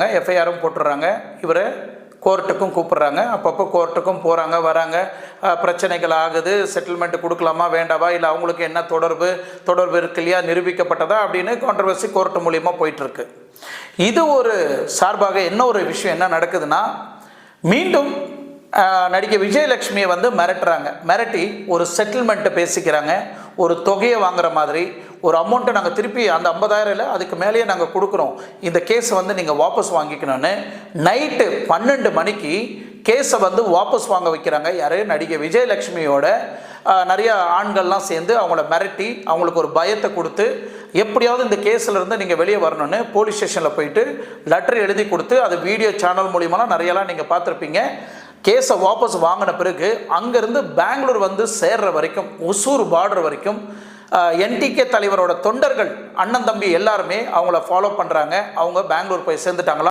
எஃப்ஐஆரும் போட்டுடுறாங்க. இவரை கோர்ட்டுக்கும் கூப்பிட்றாங்க. அப்பப்போ கோர்ட்டுக்கும் போகிறாங்க வராங்க. பிரச்சனைகள் ஆகுது. செட்டில்மெண்ட் கொடுக்கலாமா வேண்டாவா, இல்லை அவங்களுக்கு என்ன தொடர்பு இருக்கு இல்லையா, நிரூபிக்கப்பட்டதா அப்படின்னு கான்ட்ரவர்சி கோர்ட்டு மூலியமாக போயிட்டுருக்கு. இது ஒரு சார்பாக என்ன ஒரு விஷயம் என்ன நடக்குதுன்னா, மீண்டும் நடிகை விஜயலட்சுமியை மிரட்டுறாங்க. மிரட்டி ஒரு செட்டில்மெண்ட்டை பேசிக்கிறாங்க. ஒரு தொகையை வாங்குற மாதிரி ஒரு அமௌண்ட்டை நாங்கள் திருப்பி அந்த 50,000 இல்லை அதுக்கு மேலேயே நாங்கள் கொடுக்குறோம், இந்த கேஸை நீங்கள் வாபஸ் வாங்கிக்கணும்னு நைட்டு 12 மணிக்கு கேஸை வாபஸ் வாங்க வைக்கிறாங்க. யார்? நடிகை விஜயலட்சுமியோட நிறைய ஆண்கள்லாம் சேர்ந்து அவங்கள மிரட்டி அவங்களுக்கு ஒரு பயத்தை கொடுத்து எப்படியாவது இந்த கேஸில் இருந்து நீங்கள் வெளியே வரணும்னு போலீஸ் ஸ்டேஷனில் போயிட்டு லெட்டர் எழுதி கொடுத்து அது வீடியோ சேனல் மூலியமாக நிறையலாம் நீங்கள் பார்த்துருப்பீங்க. கேஸை வாபஸ் வாங்கின பிறகு அங்கேருந்து பெங்களூர் சேர்ற வரைக்கும், ஒசூர் பார்டர் வரைக்கும் என்டிகே தலைவரோட தொண்டர்கள் அண்ணன் தம்பி எல்லாருமே அவங்கள ஃபாலோ பண்ணுறாங்க. அவங்க பெங்களூர் போய் சேர்ந்துட்டாங்களா.